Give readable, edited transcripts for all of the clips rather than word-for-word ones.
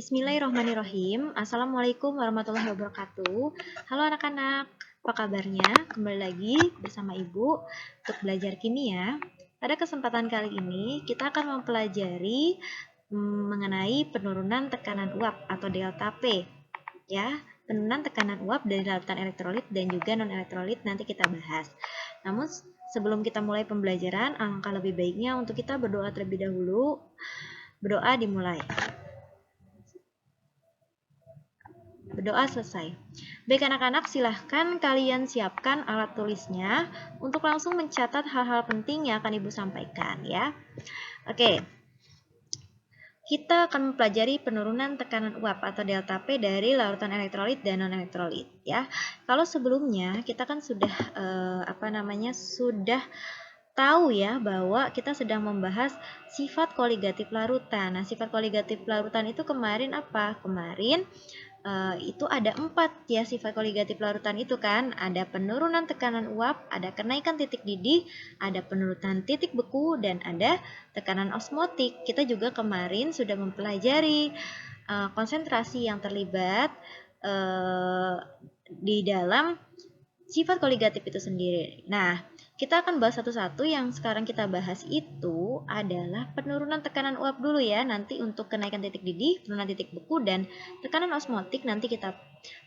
Bismillahirrahmanirrahim. Assalamualaikum warahmatullahi wabarakatuh. Halo anak-anak, apa kabarnya? Kembali lagi bersama Ibu untuk belajar kimia. Pada kesempatan kali ini kita akan mempelajari mengenai penurunan tekanan uap atau delta P. Ya, penurunan tekanan uap dari larutan elektrolit dan juga non-elektrolit nanti kita bahas. Namun sebelum kita mulai pembelajaran, alangkah lebih baiknya untuk kita berdoa terlebih dahulu. Berdoa dimulai. Berdoa selesai. Baik anak-anak, silahkan kalian siapkan alat tulisnya untuk langsung mencatat hal-hal penting yang akan Ibu sampaikan ya. Oke. Kita akan mempelajari penurunan tekanan uap atau delta P dari larutan elektrolit dan non-elektrolit ya. Kalau sebelumnya kita kan sudah sudah tahu ya bahwa kita sedang membahas sifat koligatif larutan. Nah, sifat koligatif larutan itu kemarin apa? Kemarin itu ada 4 ya sifat koligatif larutan itu kan. Ada penurunan tekanan uap, ada kenaikan titik didih, ada penurunan titik beku, dan ada tekanan osmotik. Kita juga kemarin sudah mempelajari konsentrasi yang terlibat di dalam sifat koligatif itu sendiri. Nah, kita akan bahas satu-satu. Yang sekarang kita bahas itu adalah penurunan tekanan uap dulu ya. Nanti untuk kenaikan titik didih, penurunan titik beku, dan tekanan osmotik nanti kita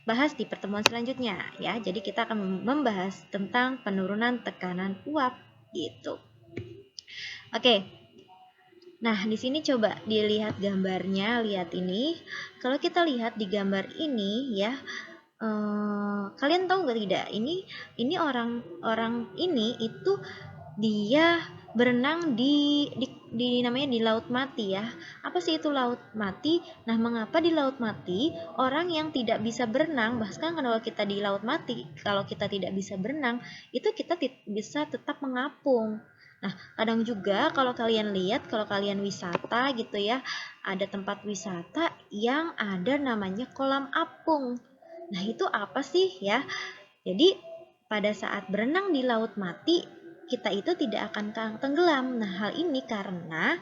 bahas di pertemuan selanjutnya ya. Jadi kita akan membahas tentang penurunan tekanan uap gitu. Oke. Nah, di sini coba dilihat gambarnya, lihat ini. Kalau kita lihat di gambar ini ya, kalian tahu nggak tidak? Ini orang ini itu dia berenang di namanya di laut mati ya. Apa sih itu laut mati? Nah, mengapa di laut mati orang yang tidak bisa berenang, bahkan kalau kita di laut mati, kalau kita tidak bisa berenang, itu kita bisa tetap mengapung. Nah, kadang juga kalau kalian lihat, kalau kalian wisata gitu ya, ada tempat wisata yang ada namanya kolam apung. Nah, itu apa sih ya? Jadi, pada saat berenang di laut mati, kita itu tidak akan tenggelam. Nah, hal ini karena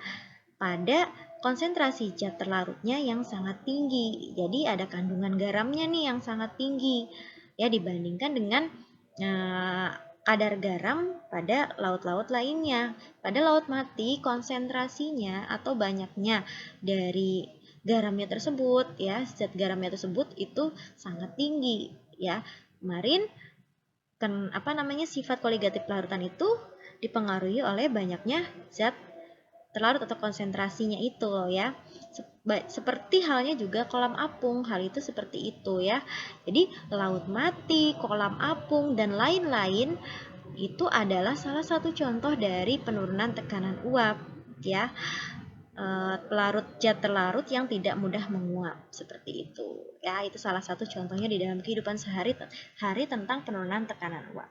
pada konsentrasi zat terlarutnya yang sangat tinggi. Jadi, ada kandungan garamnya nih yang sangat tinggi ya dibandingkan dengan kadar garam pada laut-laut lainnya. Pada laut mati, konsentrasinya atau banyaknya dari garamnya tersebut ya, zat garamnya tersebut itu sangat tinggi ya. Kemarin sifat koligatif larutan itu dipengaruhi oleh banyaknya zat terlarut atau konsentrasinya itu loh ya. Seperti halnya juga kolam apung, hal itu seperti itu ya. Jadi laut mati, kolam apung, dan lain-lain itu adalah salah satu contoh dari penurunan tekanan uap ya. Zat terlarut yang tidak mudah menguap seperti itu ya. Itu salah satu contohnya di dalam kehidupan sehari-hari tentang penurunan tekanan uap.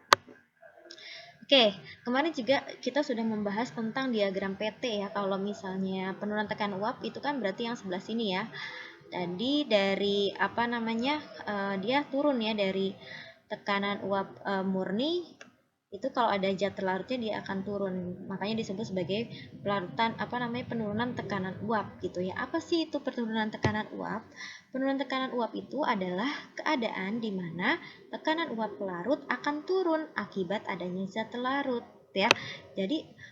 Oke, kemarin juga kita sudah membahas tentang diagram PT ya. Kalau misalnya penurunan tekanan uap itu kan berarti yang sebelah sini ya. Jadi dari dia turun ya dari tekanan uap murni. Itu kalau ada zat terlarutnya dia akan turun. Makanya disebut sebagai penurunan tekanan uap gitu ya. Apa sih itu penurunan tekanan uap? Penurunan tekanan uap itu adalah keadaan di mana tekanan uap pelarut akan turun akibat adanya zat terlarut ya. Jadi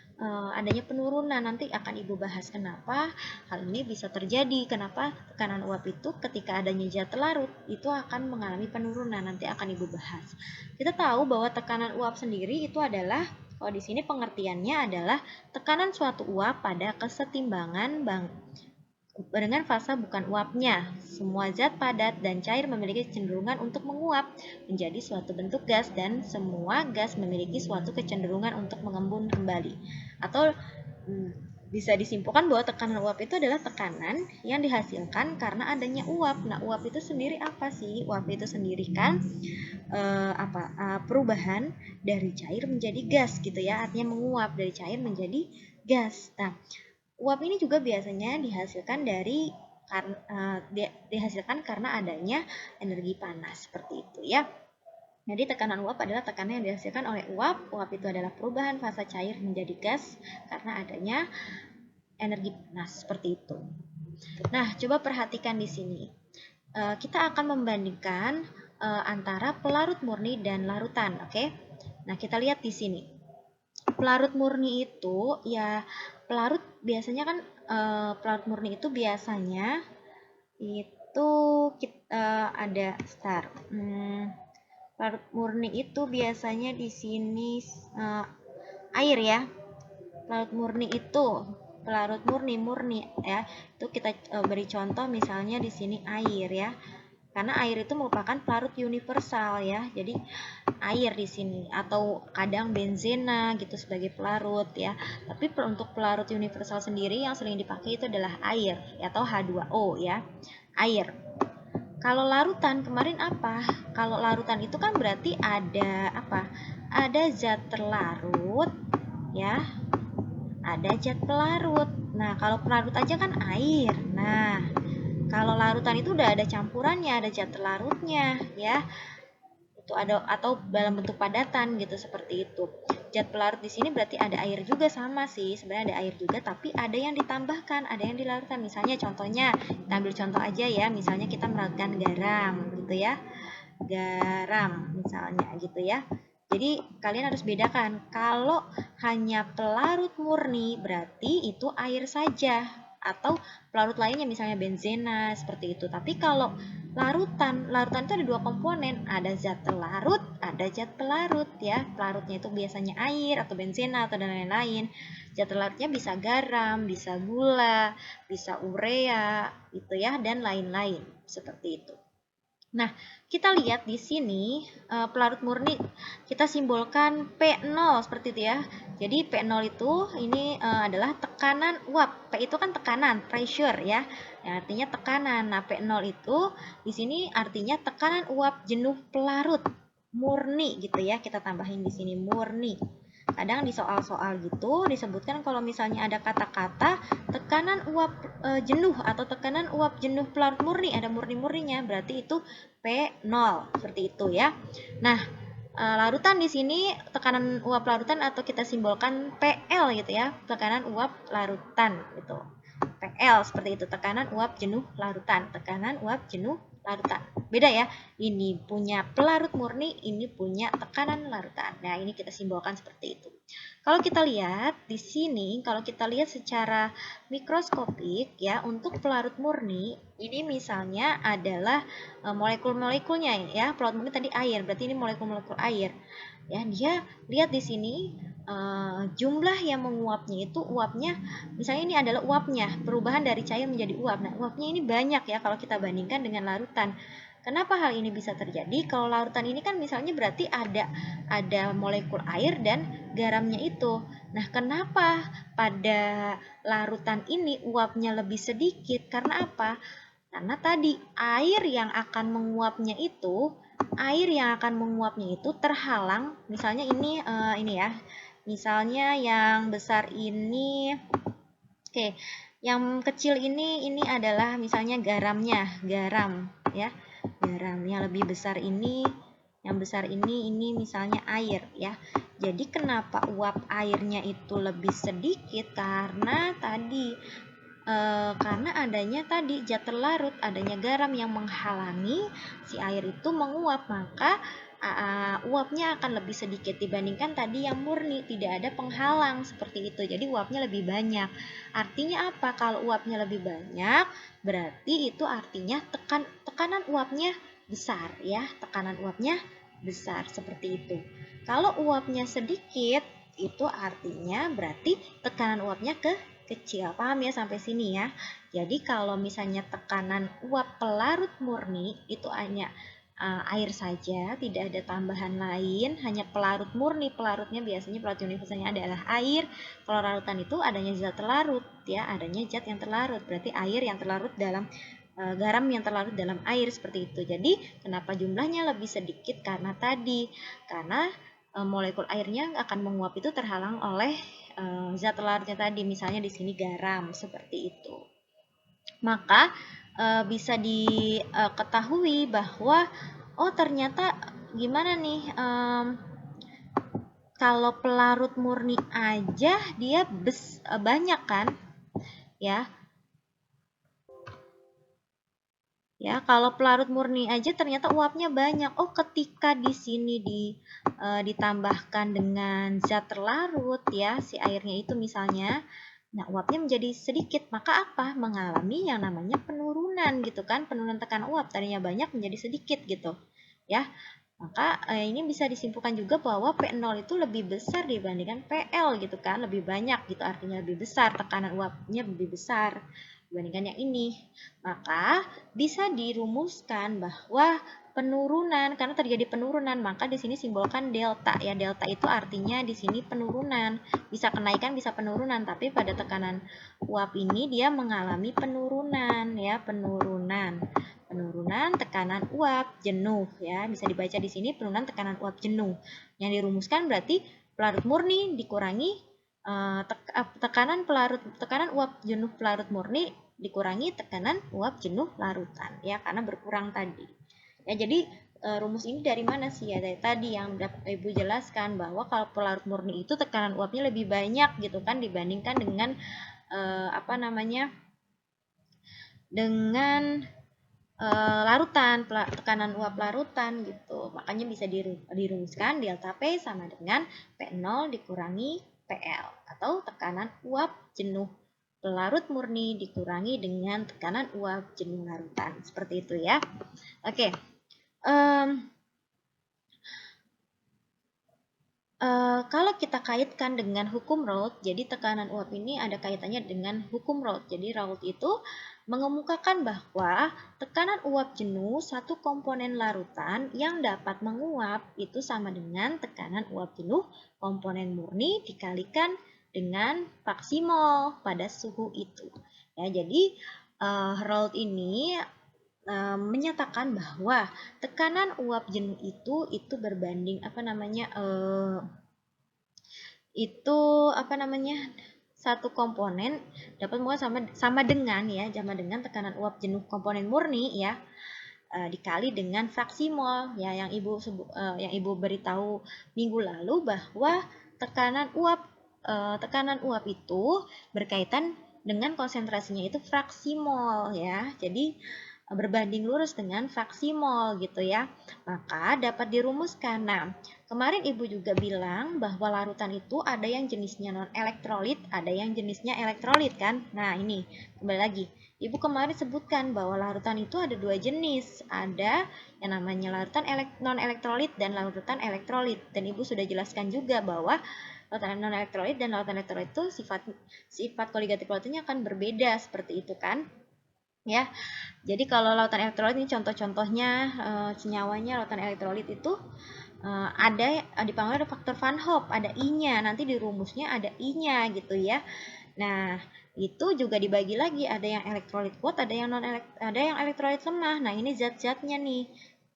adanya penurunan, nanti akan Ibu bahas kenapa hal ini bisa terjadi, kenapa tekanan uap itu ketika adanya zat terlarut itu akan mengalami penurunan, nanti akan Ibu bahas. Kita tahu bahwa tekanan uap sendiri itu adalah, kalau di sini pengertiannya adalah tekanan suatu uap pada kesetimbangan dengan fasa bukan uapnya. Semua zat padat dan cair memiliki kecenderungan untuk menguap menjadi suatu bentuk gas, dan semua gas memiliki suatu kecenderungan untuk mengembun kembali. Atau bisa disimpulkan bahwa tekanan uap itu adalah tekanan yang dihasilkan karena adanya uap. Nah, uap itu sendiri apa sih? Uap itu sendiri kan perubahan dari cair menjadi gas gitu ya. Artinya menguap dari cair menjadi gas. Nah, uap ini juga biasanya dihasilkan karena adanya energi panas seperti itu ya. Jadi tekanan uap adalah tekanan yang dihasilkan oleh uap. Uap itu adalah perubahan fasa cair menjadi gas karena adanya energi panas seperti itu. Nah, coba perhatikan di sini. Kita akan membandingkan antara pelarut murni dan larutan, oke? Nah, kita lihat di sini. Pelarut murni itu ya pelarut biasanya kan pelarut murni itu biasanya itu ada pelarut murni itu biasanya di sini air ya. Pelarut murni itu pelarut murni ya. Itu kita beri contoh misalnya di sini air ya. Karena air itu merupakan pelarut universal ya. Jadi air di sini atau kadang benzena gitu sebagai pelarut ya. Tapi untuk pelarut universal sendiri yang sering dipakai itu adalah air atau H2O ya. Air. Kalau larutan kemarin apa? Kalau larutan itu kan berarti ada apa? Ada zat terlarut ya. Ada zat pelarut. Nah, kalau pelarut aja kan air. Nah, kalau larutan itu udah ada campurannya, ada zat larutnya ya. Itu ada atau dalam bentuk padatan gitu seperti itu. Zat pelarut di sini berarti ada air juga sama sih. Sebenarnya ada air juga tapi ada yang ditambahkan, ada yang dilarutkan. Misalnya contohnya, kita ambil contoh aja ya. Misalnya kita melarutkan garam gitu ya. Garam misalnya gitu ya. Jadi kalian harus bedakan. Kalau hanya pelarut murni berarti itu air saja atau pelarut lainnya misalnya benzena seperti itu. Tapi kalau larutan itu ada dua komponen, ada zat terlarut, ada zat pelarut ya. Pelarutnya itu biasanya air atau benzena atau dan lain-lain. Zat terlarutnya bisa garam, bisa gula, bisa urea gitu ya dan lain-lain seperti itu. Nah, kita lihat di sini pelarut murni kita simbolkan P0 seperti itu ya. Jadi P0 itu ini adalah tekanan uap. P itu kan tekanan, pressure ya. Yang artinya tekanan. Nah, P0 itu di sini artinya tekanan uap jenuh pelarut murni gitu ya. Kita tambahin di sini murni. Kadang di soal-soal gitu disebutkan kalau misalnya ada kata-kata tekanan uap jenuh atau tekanan uap jenuh pelarut murni, ada murni-murninya, berarti itu P0 seperti itu ya. Nah, larutan di sini tekanan uap larutan atau kita simbolkan PL gitu ya, tekanan uap larutan gitu. PL seperti itu, tekanan uap jenuh larutan, tekanan uap jenuh larutan. Beda ya, ini punya pelarut murni, ini punya tekanan larutan. Nah, ini kita simbolkan seperti itu. Kalau kita lihat di sini, kalau kita lihat secara mikroskopik ya, untuk pelarut murni, ini misalnya adalah molekul-molekulnya ya. Pelarut murni tadi air, berarti ini molekul-molekul air. Ya, dia lihat di sini jumlah yang menguapnya itu uapnya, misalnya ini adalah uapnya, perubahan dari cair menjadi uap. Nah, uapnya ini banyak ya kalau kita bandingkan dengan larutan. Kenapa hal ini bisa terjadi? Kalau larutan ini kan misalnya berarti ada molekul air dan garamnya itu. Nah, kenapa pada larutan ini uapnya lebih sedikit? Karena apa? Karena tadi air yang akan menguapnya itu terhalang. Misalnya ini ya. Misalnya yang besar ini, oke, yang kecil ini adalah misalnya garam ya. Garam yang lebih besar ini, yang besar ini misalnya air ya. Jadi kenapa uap airnya itu lebih sedikit? Karena tadi karena adanya tadi zat terlarut, adanya garam yang menghalangi si air itu menguap, maka uapnya akan lebih sedikit dibandingkan tadi yang murni, tidak ada penghalang seperti itu. Jadi uapnya lebih banyak. Artinya apa? Kalau uapnya lebih banyak, berarti itu artinya tekanan uapnya besar ya, tekanan uapnya besar seperti itu. Kalau uapnya sedikit, itu artinya berarti tekanan uapnya kecil. Paham ya sampai sini ya? Jadi kalau misalnya tekanan uap pelarut murni itu hanya air saja, tidak ada tambahan lain, hanya pelarut murni. Pelarutnya biasanya pelarut universalnya adalah air. Kalau larutan itu adanya zat terlarut ya, adanya zat yang terlarut. Berarti air yang terlarut dalam garam yang terlarut dalam air seperti itu. Jadi kenapa jumlahnya lebih sedikit? Karena molekul airnya akan menguap itu terhalang oleh zat larutnya tadi, misalnya di sini garam seperti itu. Maka bisa diketahui bahwa oh ternyata gimana nih, kalau pelarut murni aja dia banyak kan ya. Ya, kalau pelarut murni aja ternyata uapnya banyak. Oh, ketika di sini ditambahkan dengan zat terlarut ya, si airnya itu misalnya, nah uapnya menjadi sedikit, maka apa? Mengalami yang namanya penurunan gitu kan, penurunan tekanan uap tadinya banyak menjadi sedikit gitu. Ya, maka ini bisa disimpulkan juga bahwa P0 itu lebih besar dibandingkan PL gitu kan, lebih banyak gitu, artinya lebih besar, tekanan uapnya lebih besar dibandingkan yang ini. Maka bisa dirumuskan bahwa penurunan, karena terjadi penurunan, maka di sini simbolkan delta ya. Delta itu artinya di sini penurunan, bisa kenaikan bisa penurunan, tapi pada tekanan uap ini dia mengalami penurunan ya, penurunan tekanan uap jenuh ya, bisa dibaca di sini penurunan tekanan uap jenuh. Yang dirumuskan berarti pelarut murni dikurangi tekanan uap jenuh pelarut murni dikurangi tekanan uap jenuh larutan ya, karena berkurang tadi. Ya, jadi rumus ini dari mana sih ya? Dari tadi yang Ibu jelaskan bahwa kalau pelarut murni itu tekanan uapnya lebih banyak gitu kan dibandingkan dengan dengan larutan, tekanan uap larutan gitu. Makanya bisa dirumuskan delta P sama dengan P0 dikurangi PL atau tekanan uap jenuh pelarut murni dikurangi dengan tekanan uap jenuh larutan. Seperti itu ya. Oke. Kalau kita kaitkan dengan hukum Raoult, jadi tekanan uap ini ada kaitannya dengan hukum Raoult. Jadi Raoult itu mengemukakan bahwa tekanan uap jenuh satu komponen larutan yang dapat menguap itu sama dengan tekanan uap jenuh komponen murni dikalikan dengan fraksi mol pada suhu itu. Ya, jadi Raoult ini menyatakan bahwa tekanan uap jenuh itu berbanding satu komponen dapat menguap sama dengan tekanan uap jenuh komponen murni ya, dikali dengan fraksi mol ya, yang ibu beritahu minggu lalu bahwa tekanan uap itu berkaitan dengan konsentrasinya itu fraksi mol ya. Jadi berbanding lurus dengan fraksi mol gitu ya. Maka dapat dirumuskan. Nah, kemarin Ibu juga bilang bahwa larutan itu ada yang jenisnya non-elektrolit, ada yang jenisnya elektrolit kan? Nah, ini kembali lagi. Ibu kemarin sebutkan bahwa larutan itu ada dua jenis. Ada yang namanya larutan non-elektrolit dan larutan elektrolit. Dan Ibu sudah jelaskan juga bahwa lautan non-elektrolit dan lautan elektrolit itu sifat koligatif larutannya akan berbeda seperti itu kan? Ya, jadi kalau lautan elektrolit ini contoh-contohnya senyawanya lautan elektrolit itu ada dipanggil ada faktor Van Hoff, ada I-nya, nanti di rumusnya ada I-nya gitu ya. Nah, itu juga dibagi lagi, ada yang elektrolit kuat, ada yang elektrolit lemah. Nah, ini zat-zatnya nih.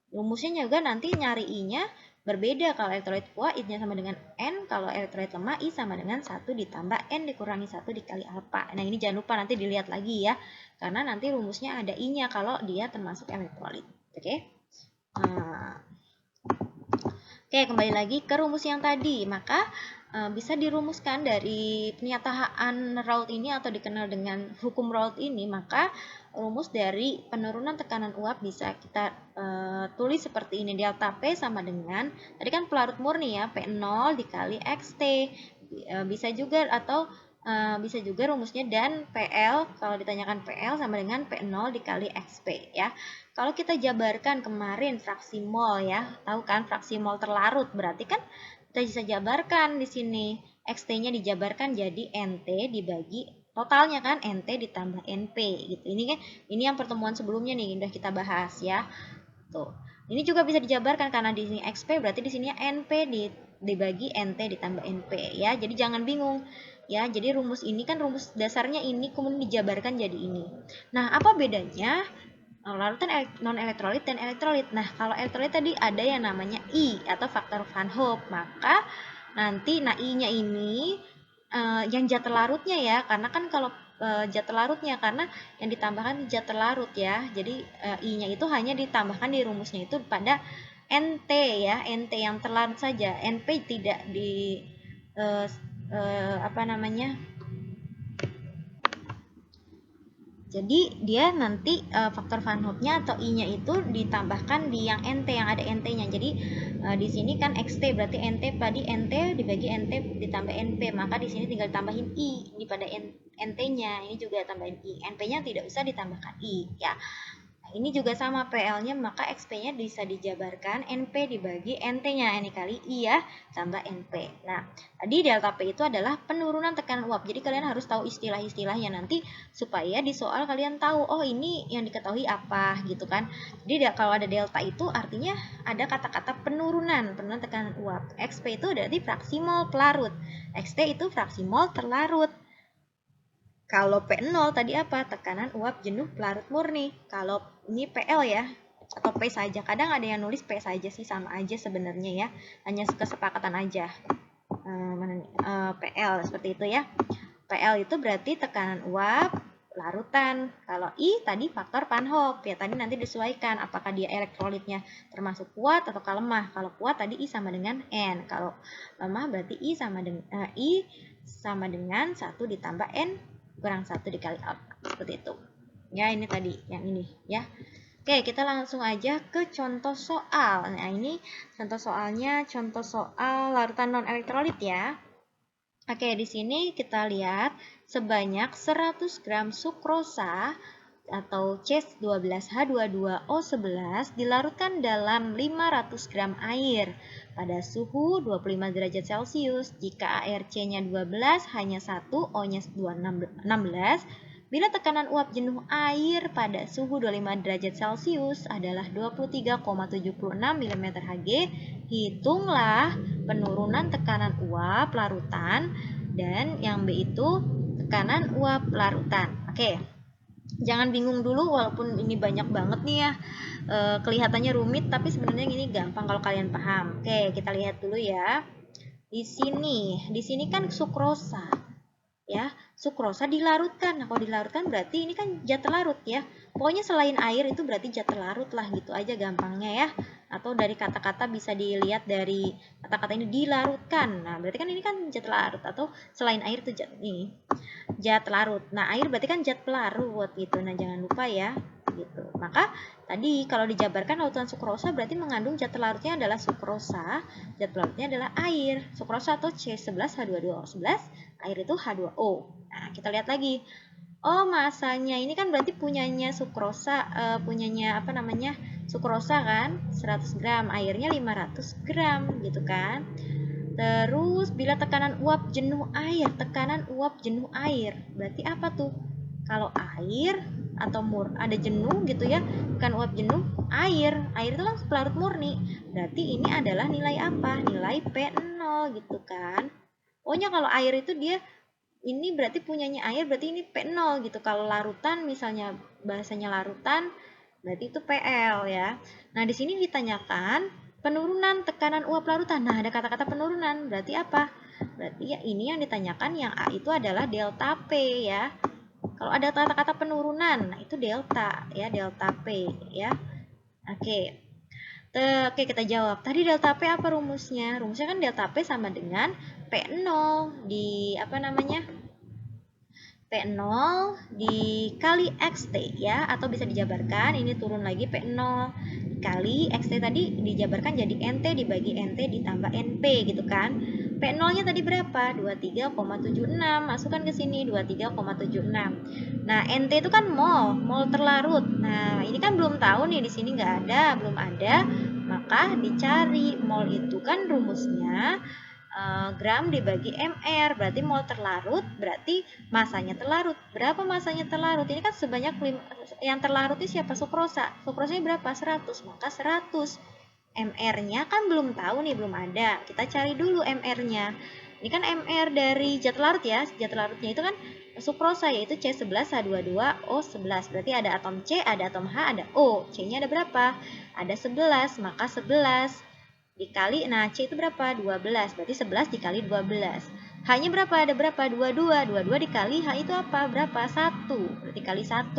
Rumusnya juga nanti nyari I-nya berbeda. Kalau elektrolit kuat I-nya sama dengan N, kalau elektrolit lemah I sama dengan 1 ditambah N dikurangi 1 dikali alfa. Nah, ini jangan lupa nanti dilihat lagi ya. Karena nanti rumusnya ada I-nya kalau dia termasuk elektrolit. Oke. Oke, kembali lagi ke rumus yang tadi. Maka bisa dirumuskan dari pernyataan Raoult ini atau dikenal dengan hukum Raoult ini, maka rumus dari penurunan tekanan uap bisa kita tulis seperti ini. Delta P sama dengan, tadi kan pelarut murni ya, P0 dikali XT. Bisa juga rumusnya dan PL, kalau ditanyakan PL sama dengan P0 dikali XP ya. Kalau kita jabarkan kemarin fraksi mol ya, tahu kan fraksi mol terlarut, berarti kan kita bisa jabarkan di sini. XT-nya dijabarkan jadi NT dibagi totalnya kan NT ditambah NP gitu. Ini yang pertemuan sebelumnya nih udah kita bahas ya. Tuh. Ini juga bisa dijabarkan karena di sini XP berarti di sini NP dibagi NT ditambah NP ya. Jadi jangan bingung. Ya, jadi rumus ini kan rumus dasarnya ini kemudian dijabarkan jadi ini. Nah, apa bedanya larutan non-elektrolit dan elektrolit? Nah, kalau elektrolit tadi ada yang namanya I atau faktor Van Hoff. Maka nanti I-nya ini yang zat terlarutnya ya, karena kan kalau zat terlarutnya karena yang ditambahkan zat terlarut ya. Jadi I-nya itu hanya ditambahkan di rumusnya itu pada NT ya, NT yang terlarut saja. NP tidak di Jadi dia nanti faktor Van Hoff-nya atau I-nya itu ditambahkan di yang NT, yang ada NT-nya. Jadi di sini kan XT berarti NT tadi NT dibagi NT ditambah NP, maka di sini tinggal tambahin I di pada NT-nya. Ini juga tambahin I. NP-nya tidak usah ditambahkan I ya. Ini juga sama PL-nya, maka XP-nya bisa dijabarkan NP dibagi NT-nya, ini kali I ya, tambah NP. Nah, tadi delta P itu adalah penurunan tekanan uap. Jadi kalian harus tahu istilah-istilahnya nanti supaya di soal kalian tahu, oh ini yang diketahui apa gitu kan. Jadi kalau ada delta itu artinya ada kata-kata penurunan tekanan uap. XP itu berarti fraksi mol pelarut. XT itu fraksi mol terlarut. Kalau P0 tadi apa? Tekanan uap jenuh pelarut murni. Kalau ini PL ya, atau P saja. Kadang ada yang nulis P saja sih, sama aja sebenarnya ya. Hanya kesepakatan aja. PL seperti itu ya. PL itu berarti tekanan uap larutan. Kalau I tadi faktor Van Hoff. Ya tadi nanti disesuaikan apakah dia elektrolitnya termasuk kuat atau lemah. Kalau kuat tadi I sama dengan N. Kalau lemah berarti I sama dengan 1 ditambah N kurang 1 dikali out. Seperti itu. Ya, ini tadi yang ini ya. Oke, kita langsung aja ke contoh soal. Nah, ini contoh soalnya contoh soal larutan non elektrolit ya. Oke, di sini kita lihat sebanyak 100 gram sukrosa atau C12H22O11 dilarutkan dalam 500 gram air pada suhu 25 derajat Celcius. Jika ARC-nya 12, hanya 1, O-nya 16. Bila tekanan uap jenuh air pada suhu 25 derajat Celcius adalah 23,76 mm Hg, hitunglah penurunan tekanan uap larutan dan yang B itu tekanan uap larutan. Oke. Jangan bingung dulu walaupun ini banyak banget nih ya. Kelihatannya rumit tapi sebenarnya ini gampang kalau kalian paham. Oke, kita lihat dulu ya. Di sini kan sukrosa. Ya, sukrosa dilarutkan. Nah, kalau dilarutkan berarti ini kan zat terlarut ya. Pokoknya selain air itu berarti zat terlarut lah, gitu aja gampangnya ya. Atau dari kata-kata bisa dilihat dari kata-kata ini dilarutkan. Nah, berarti kan ini kan zat larut atau selain air itu zat larut. Nah, air berarti kan zat pelarut gitu. Nah, jangan lupa ya gitu. Maka tadi kalau dijabarkan larutan sukrosa berarti mengandung zat larutnya adalah sukrosa, zat pelarutnya adalah air. Sukrosa atau C11H22O11, air itu H2O. Nah, kita lihat lagi. Oh, masanya ini kan berarti punyanya sukrosa, punyanya apa namanya? Sukrosa kan 100 gram, airnya 500 gram gitu kan. Terus bila tekanan uap jenuh air, berarti apa tuh? Kalau air atau ada jenuh gitu ya, bukan uap jenuh, air itu kan pelarut murni. Berarti ini adalah nilai apa? Nilai P0 gitu kan. Pokoknya kalau air itu dia ini berarti punyanya air, berarti ini P0 gitu. Kalau larutan misalnya bahasanya larutan berarti itu PL ya. Nah, di sini ditanyakan penurunan tekanan uap larutan. Nah, ada kata-kata penurunan. Berarti apa? Berarti ya ini yang ditanyakan yang A itu adalah delta P ya. Kalau ada kata-kata penurunan, nah itu delta ya, delta P ya. Oke. Oke, kita jawab. Tadi delta P apa rumusnya? Rumusnya kan delta P sama dengan P0 di apa namanya? P0 dikali XT ya, atau bisa dijabarkan ini turun lagi P0 dikali XT tadi dijabarkan jadi NT dibagi NT ditambah NP gitu kan. P0-nya tadi berapa? 23,76. Masukkan ke sini 23,76. Nah, NT itu kan mol terlarut. Nah, ini kan belum tahu nih, di sini nggak ada, belum ada. Maka dicari mol itu kan rumusnya gram dibagi mr, berarti mol terlarut, berarti masanya terlarut. Berapa masanya terlarut? Ini kan sebanyak yang terlarut ini siapa? Sukrosa. Sukrosanya berapa? 100. Maka 100. MR-nya kan belum tahu nih, belum ada. Kita cari dulu MR-nya. Ini kan MR dari zat larut ya. Zat larutnya itu kan sukrosa, yaitu C11H22O11. Berarti ada atom C, ada atom H, ada O. C-nya ada berapa? Ada 11. Maka 11 dikali, nah C itu berapa? 12. Berarti 11 dikali 12. H-nya berapa? Ada berapa? 22. 22 dikali H itu apa? Berapa? 1. Berarti kali 1.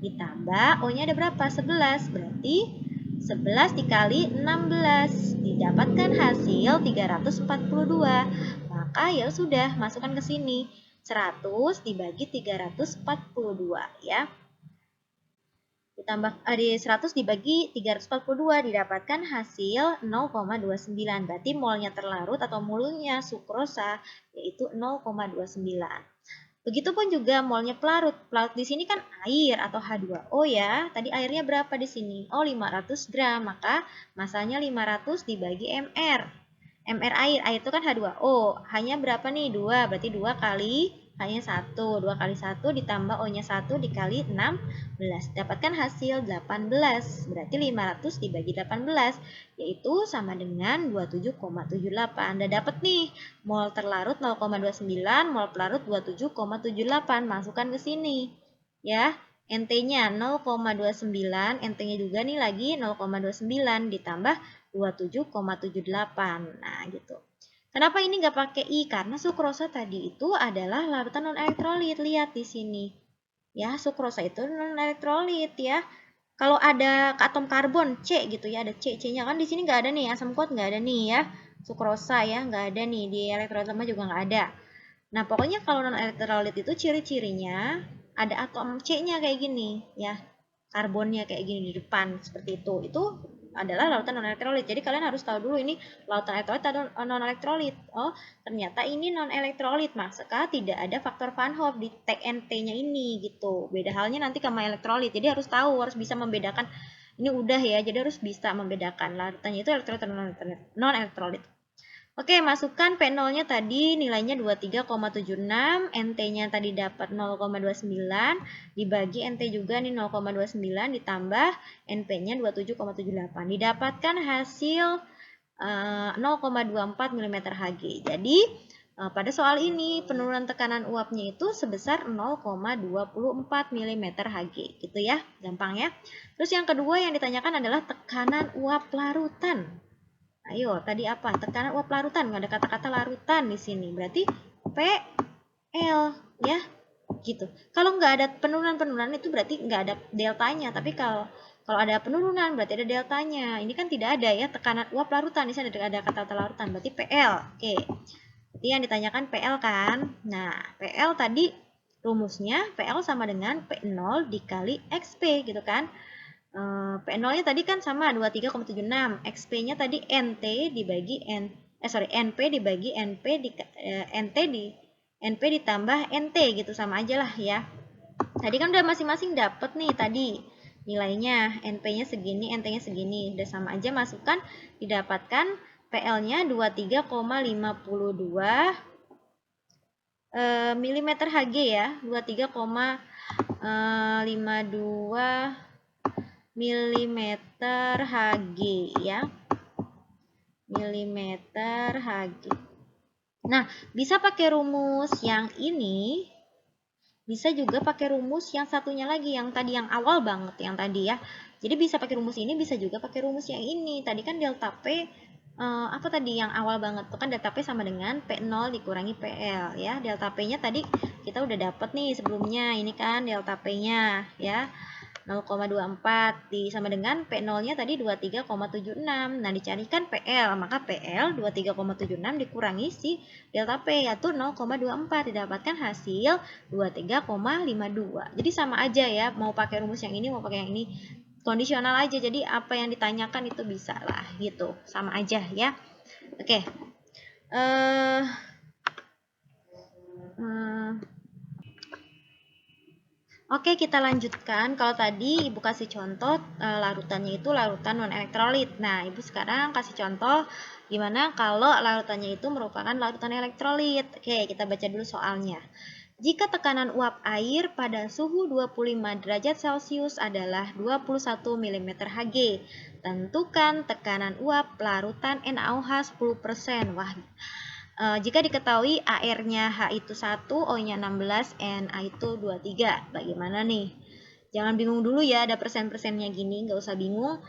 Ditambah O-nya ada berapa? 11. Berarti 11 dikali 16. Didapatkan hasil 342. Maka ya sudah, masukkan ke sini. 100 dibagi 342 ya. di 100 dibagi 342 didapatkan hasil 0,29. Berarti molnya terlarut atau molnya sukrosa yaitu 0,29. Begitupun juga molnya pelarut. Pelarut di sini kan air atau H2O ya. Tadi airnya berapa di sini? Oh, 500 gram. Maka masanya 500 dibagi mR. mR air itu kan H2O. Hanya berapa nih? 2. Berarti 2 kali hanya 1. 2 kali 1 ditambah O-nya 1 dikali 16. Dapatkan hasil 18. Berarti 500 dibagi 18. Yaitu sama dengan 27,78. Udah dapet nih. Mol terlarut 0,29, mol pelarut 27,78. Masukkan ke sini. Ya, NT-nya 0,29, NT-nya juga nih lagi 0,29 ditambah 27,78. Nah, gitu. Kenapa ini nggak pakai I? Karena sukrosa tadi itu adalah larutan non-elektrolit. Lihat di sini. Ya, sukrosa itu non-elektrolit ya. Kalau ada atom karbon C gitu ya, ada C-nya kan di sini nggak ada nih, asam kuat nggak ada nih ya. Sukrosa ya, nggak ada nih, di elektrolit lemah juga nggak ada. Nah, pokoknya kalau non-elektrolit itu ciri-cirinya ada atom C-nya kayak gini ya. Karbonnya kayak gini di depan, seperti itu. Itu adalah lautan non-elektrolit. Jadi kalian harus tahu dulu ini lautan elektrolit atau non-elektrolit. Oh, ternyata ini non-elektrolit. Maka tidak ada faktor Van Hoff di tag NT-nya ini gitu. Beda halnya nanti sama elektrolit. Jadi harus tahu, harus bisa membedakan. Ini udah ya, jadi harus bisa membedakan larutannya itu elektrolit atau non-elektrolit. Oke, masukkan P0-nya tadi nilainya 23,76, NT-nya tadi dapat 0,29, dibagi NT juga nih 0,29, ditambah NP-nya 27,78. Didapatkan hasil 0,24 mm Hg. Jadi, pada soal ini penurunan tekanan uapnya itu sebesar 0,24 mm Hg. Gitu ya, gampang ya. Terus yang kedua yang ditanyakan adalah tekanan uap larutan. Ayo, tadi apa? Tekanan uap larutan. Nggak ada kata-kata larutan di sini. Berarti PL, ya. Gitu. Kalau nggak ada penurunan-penurunan itu berarti nggak ada deltanya. Tapi kalau ada penurunan berarti ada deltanya. Ini kan tidak ada ya tekanan uap larutan. Di sini ada kata-kata larutan. Berarti PL. Oke. Berarti yang ditanyakan PL kan. Nah, PL tadi rumusnya PL sama dengan P0 dikali XP gitu kan. P0-nya tadi kan sama 23,76. XP-nya tadi NT dibagi NP dibagi NP ditambah NT gitu, sama aja lah ya. Tadi kan udah masing-masing dapet nih tadi nilainya, NP-nya segini, NT-nya segini. Udah sama aja, masukkan, didapatkan PL-nya 23,52 mm Hg ya. 23,52 milimeter Hg ya. Milimeter Hg. Nah, bisa pakai rumus yang ini, bisa juga pakai rumus yang satunya lagi, yang tadi yang awal banget, yang tadi ya. Jadi bisa pakai rumus ini, bisa juga pakai rumus yang ini. Tadi kan delta P, apa tadi yang awal banget? Itu kan delta P sama dengan P0 dikurangi PL ya. Delta P-nya tadi kita udah dapet nih sebelumnya. Ini kan delta P-nya ya. 0,24 sama dengan P0-nya tadi 23,76. Nah, dicarikan PL, maka PL 23,76 dikurangi si delta P yaitu 0,24, didapatkan hasil 23,52. Jadi sama aja ya, mau pakai rumus yang ini mau pakai yang ini, kondisional aja. Jadi apa yang ditanyakan itu bisa lah gitu. Sama aja ya. Oke. Oke, kita lanjutkan. Kalau tadi Ibu kasih contoh larutannya itu larutan non-elektrolit. Nah, Ibu sekarang kasih contoh gimana kalau larutannya itu merupakan larutan elektrolit. Oke, kita baca dulu soalnya. Jika tekanan uap air pada suhu 25 derajat Celcius adalah 21 mm Hg, tentukan tekanan uap larutan NaOH 10%. Wah, jika diketahui AR-nya H itu 1, O-nya 16, Na itu 23. Bagaimana nih? Jangan bingung dulu ya, ada persen-persennya gini, nggak usah bingung.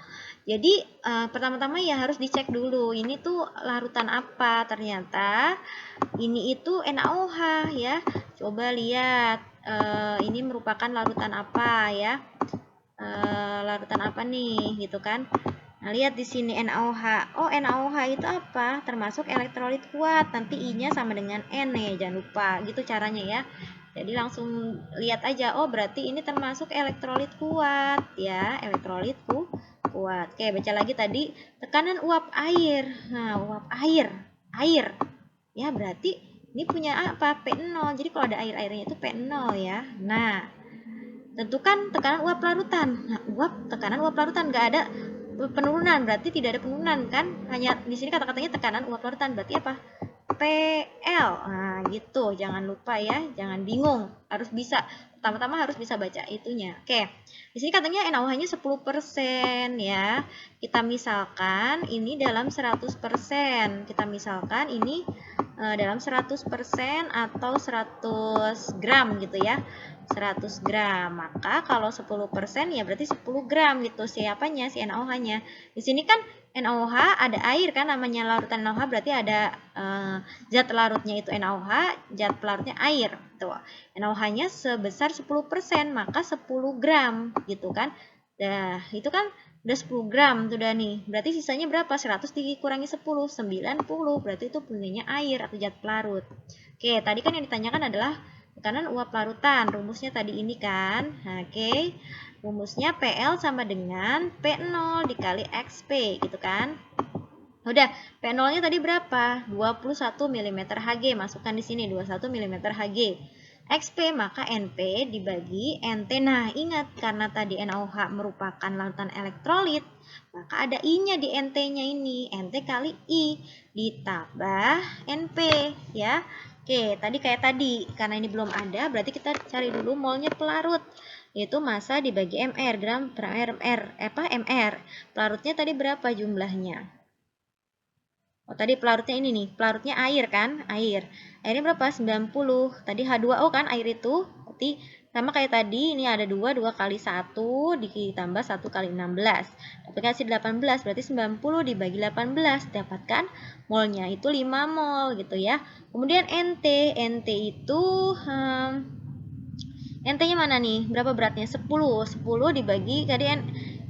Jadi, pertama-tama ya harus dicek dulu, ini tuh larutan apa? Ternyata ini itu NaOH ya. Coba lihat, ini merupakan larutan apa ya? Larutan apa nih, gitu kan? Nah, lihat di sini NaOH. Oh, NaOH itu apa? Termasuk elektrolit kuat. Nanti I-nya sama dengan N ya, jangan lupa. Gitu caranya ya. Jadi langsung lihat aja, oh berarti ini termasuk elektrolit kuat ya, elektrolit kuat. Oke, baca lagi tadi, tekanan uap air. Nah, uap air, ya berarti ini punya apa? P0. Jadi kalau ada air-airnya itu P0 ya. Nah, tentukan tekanan uap larutan. Nah, tekanan uap larutan nggak ada penurunan, berarti tidak ada penurunan kan? Hanya di sini kata-katanya tekanan uap larutan, berarti apa? PL. Nah, gitu. Jangan lupa ya, jangan bingung. Harus bisa. Pertama-tama harus bisa baca itunya. Oke. Di sini katanya NaOH-nya 10% ya. Kita misalkan ini dalam 100%. Kita misalkan ini dalam 100% atau 100 gram gitu ya. 100 gram. Maka kalau 10% ya berarti 10 gram gitu. Siapanya? Si NaOH-nya. Di sini kan NaOH ada air kan, namanya larutan NaOH berarti ada zat larutnya itu NaOH, zat pelarutnya air. Tuh. NaOH-nya sebesar 10%, maka 10 gram gitu kan. Nah, itu kan udah 10 gram tuh udah nih. Berarti sisanya berapa? 100 dikurangi 10, 90. Berarti itu punyanya air atau zat pelarut. Oke, tadi kan yang ditanyakan adalah tekanan uap larutan. Rumusnya tadi ini kan. Nah, oke. Rumusnya PL sama dengan P0 dikali XP gitu kan. Udah, P0-nya tadi berapa? 21 mm Hg. Masukkan di sini 21 mm Hg. XP maka NP dibagi NT. Nah, ingat karena tadi NaOH merupakan larutan elektrolit, maka ada I-nya di NT-nya ini. NT kali I ditambah NP ya. Oke, tadi kayak tadi. Karena ini belum ada, berarti kita cari dulu molnya pelarut. Yaitu massa dibagi mR, gram per mR. Pelarutnya tadi berapa jumlahnya? Oh, tadi pelarutnya ini nih. Pelarutnya air kan? Air. Airnya berapa? 90. Tadi H2O kan air itu. Berarti sama kayak tadi, ini ada 2 kali 1 ditambah 1 kali 16. Dapatkan hasil 18, berarti 90 dibagi 18. Dapatkan molnya itu 5 mol gitu ya. Kemudian NT. NT itu NT-nya mana nih? Berapa beratnya? 10. 10 dibagi tadi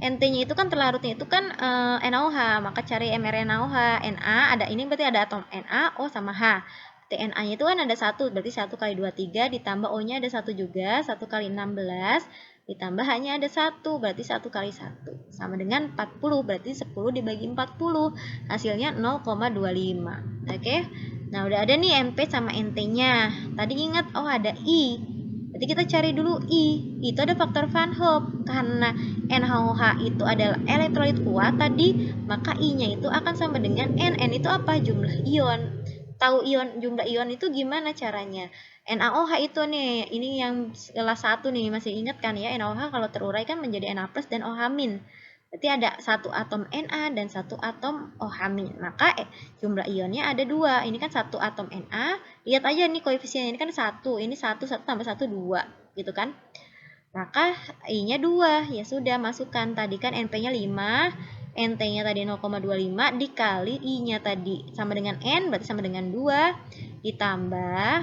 NT-nya itu kan terlarutnya itu kan NaOH, maka cari MR NaOH. Na ada ini berarti ada atom Na, O sama H. TNA-nya itu kan ada 1, berarti 1 kali 2, 3, ditambah O-nya ada 1 juga, 1 kali 16, ditambah H-nya ada 1, berarti 1 kali 1. Sama dengan 40, berarti 10 dibagi 40, hasilnya 0,25. Oke? Nah, udah ada nih MP sama NT-nya. Tadi ingat, oh ada I. Berarti kita cari dulu I. Itu ada faktor Van Hoff. Karena NaOH itu adalah elektrolit kuat tadi, maka I-nya itu akan sama dengan N. N itu apa? Jumlah ion. Tahu jumlah ion itu gimana caranya? NaOH itu nih, ini yang kelas 1 nih, masih ingat kan ya? NaOH kalau terurai kan menjadi Na+ dan OH-. Berarti ada 1 atom Na dan 1 atom OH-. Maka jumlah ionnya ada 2. Ini kan 1 atom Na. Lihat aja nih koefisiennya, ini kan 1. Ini 1 tambah 1, 2. Gitu kan? Maka I-nya 2. Ya sudah, masukkan. Tadi kan NP-nya 5. NT-nya tadi 0,25 dikali I-nya tadi sama dengan N, berarti sama dengan 2, ditambah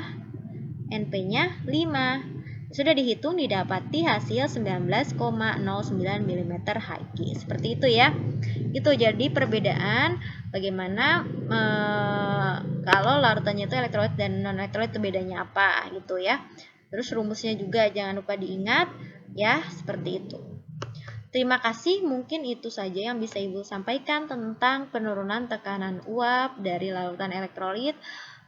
NP-nya 5. Sudah dihitung, didapati hasil 19,09 mm Hg. Seperti itu ya. Itu jadi perbedaan bagaimana kalau larutannya itu elektrolit dan non elektrolit itu bedanya apa gitu ya. Terus rumusnya juga jangan lupa diingat ya, seperti itu. Terima kasih, mungkin itu saja yang bisa Ibu sampaikan tentang penurunan tekanan uap dari larutan elektrolit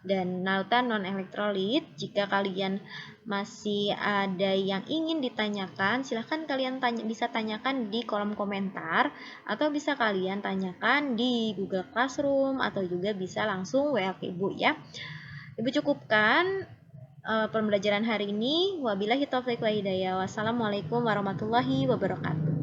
dan larutan non-elektrolit. Jika kalian masih ada yang ingin ditanyakan, silahkan kalian bisa tanyakan di kolom komentar, atau bisa kalian tanyakan di Google Classroom, atau juga bisa langsung WA ke Ibu ya. Ibu cukupkan pembelajaran hari ini. Wabillahi taufiq wa hidayah. Wassalamualaikum warahmatullahi wabarakatuh.